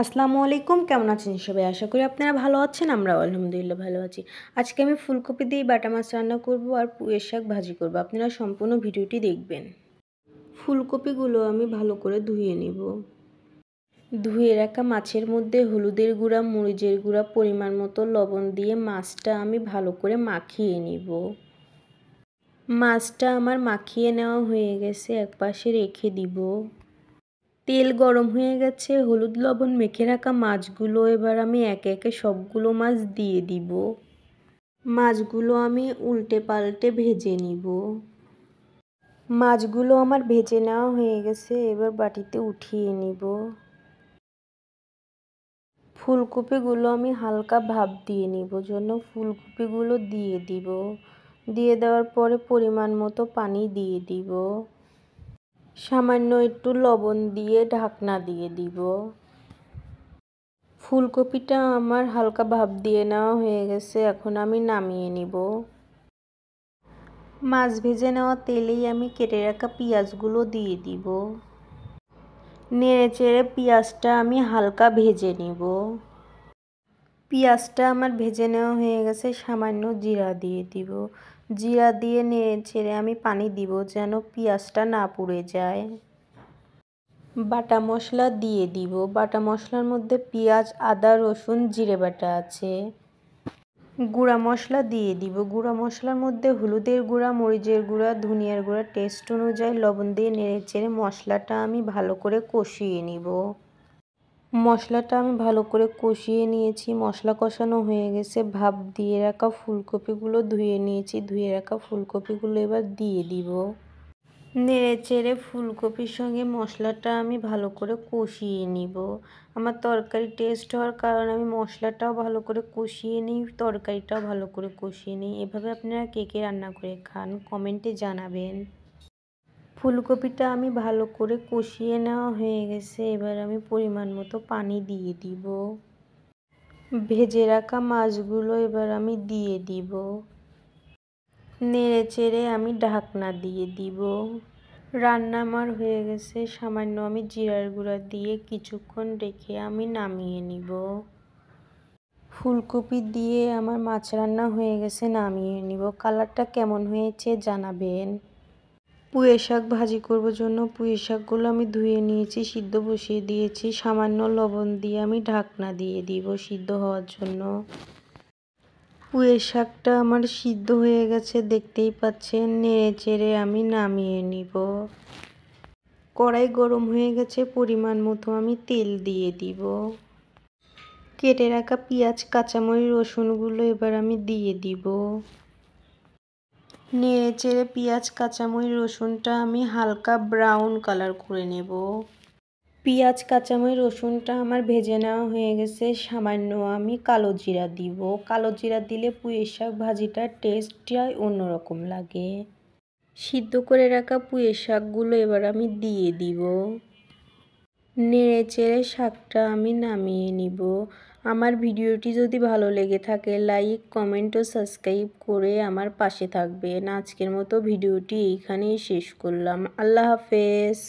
আসসালামু আলাইকুম, কেমন আছেন সবাই? আশা করি আপনারা ভালো আছেন। আমরাও আলহামদুলিল্লাহ ভালো আছি। আজকে আমি ফুলকপি দিয়ে বাটা মাছ রান্না করব আর পুঁইয়ের শাক ভাজি করব। আপনারা সম্পূর্ণ ভিডিওটি দেখবেন। ফুলকপিগুলো আমি ভালো করে ধুয়ে নেব। ধুয়ে রাখা মাছের মধ্যে হলুদের গুঁড়া, মরিচের গুঁড়া, পরিমাণ মতো লবণ দিয়ে মাছটা আমি ভালো করে মাখিয়ে নিব। মাছটা আমার মাখিয়ে নেওয়া হয়ে গেছে, একপাশে রেখে দিব। তেল গরম হয়ে গেছে, হলুদ লবণ মেখে রাখা মাছগুলো এবার আমি একে একে সবগুলো মাছ দিয়ে দিব। মাছগুলো আমি উল্টে পাল্টে ভেজে নিব। মাছগুলো আমার ভেজে নেওয়া হয়ে গেছে, এবার বাটিতে উঠিয়ে নিব। ফুলকপিগুলো আমি হালকা ভাপ দিয়ে নিব জন্য ফুলকপিগুলো দিয়ে দিব। দিয়ে দেওয়ার পরে পরিমাণ মতো পানি দিয়ে দিব। সামান্য একটু লবণ দিয়ে ঢাকনা দিয়ে দিব। ফুলকপিটা আমার হালকা ভাপ দিয়ে নেওয়া হয়ে গেছে, এখন আমি নামিয়ে নিব। মাছ ভেজে নেওয়া তেলেই আমি কেটে রাখা পেঁয়াজগুলো দিয়ে দিব। নেড়ে চেড়ে পেঁয়াজটা আমি হালকা ভেজে নিব। পেঁয়াজটা আমার ভেজে নেওয়া হয়ে গেছে, সামান্য জিরা দিয়ে দিব। জিরা দিয়ে নেড়ে চেড়ে আমি পানি দিব যেন পেঁয়াজটা না পুড়ে যায়। বাটা মশলা দিয়ে দিব। বাটা মশলার মধ্যে পেঁয়াজ, আদা, রসুন, জিরে বাটা আছে। গুঁড়া মশলা দিয়ে দিব। গুঁড়া মশলার মধ্যে হলুদের গুঁড়া, মরিচের গুঁড়া, ধনিয়ার গুঁড়া, টেস্ট অনুযায়ী লবণ দিয়ে নেড়ে চেড়ে মশলাটা আমি ভালো করে কষিয়ে নিব। মশলাটা আমি ভালো করে কষিয়ে নিয়েছি। মশলা কষানো হয়ে গেছে, ভাপ দিয়ে রাখা ফুলকপিগুলো ধুয়ে নিয়েছি। ধুয়ে রাখা ফুলকপিগুলো এবার দিয়ে দিব। নেড়ে চেড়ে ফুলকপির সঙ্গে মশলাটা আমি ভালো করে কষিয়ে নিব। আমার তরকারি টেস্ট হওয়ার কারণে আমি মশলাটাও ভালো করে কষিয়ে নিই, তরকারিটাও ভালো করে কষিয়ে নিই। এভাবে আপনারা কে কে রান্না করে খান কমেন্টে জানাবেন। ফুলকপিটা আমি ভালো করে কষিয়ে নেওয়া হয়ে গেছে, এবার আমি পরিমাণ মতো পানি দিয়ে দিব। ভেজে রাখা মাছগুলো এবার আমি দিয়ে দিব। নেড়ে চেড়ে আমি ঢাকনা দিয়ে দিব। রান্না আমার হয়ে গেছে, সামান্য আমি জিরার গুঁড়া দিয়ে কিছুক্ষণ রেখে আমি নামিয়ে নিব। ফুলকপি দিয়ে আমার মাছ রান্না হয়ে গেছে, নামিয়ে নিব। কালারটা কেমন হয়েছে জানাবেন। পুঁই শাক ভাজি করব জন্য পুঁই শাকগুলো আমি ধুয়ে নিয়েছি, সিদ্ধ বসিয়ে দিয়েছি। সামান্য লবণ দিয়ে আমি ঢাকনা দিয়ে দিব সিদ্ধ হওয়ার জন্য। পুঁই শাকটা আমার সিদ্ধ হয়ে গেছে, দেখতেই পাচ্ছেন। নেড়ে চেড়ে আমি নামিয়ে নিব। কড়াই গরম হয়ে গেছে, পরিমাণ মতো আমি তেল দিয়ে দিব। কেটে রাখা পেঁয়াজ, কাঁচামরিচ, রসুনগুলো এবার আমি দিয়ে দিব। নেড়ে চেড়ে পেঁয়াজ, কাঁচামরিচ, রসুনটা আমি হালকা ব্রাউন কালার করে নেব। পেঁয়াজ, কাঁচামরিচ, রসুনটা আমার ভেজে নেওয়া হয়ে গেছে, সামান্য আমি কালো জিরা দিব। কালো জিরা দিলে পুঁই শাক ভাজিটার টেস্টটাই অন্যরকম লাগে। সিদ্ধ করে রাখা পুঁই শাকগুলো এবার আমি দিয়ে দিব। নেড়ে চেড়ে শাকটা আমি নামিয়ে নিব। আমার ভিডিওটি যদি ভালো লেগে থাকে লাইক, কমেন্ট ও সাবস্ক্রাইব করে আমার পাশে থাকবেন। আজকের মতো ভিডিওটি এইখানেই শেষ করলাম। আল্লাহ হাফেজ।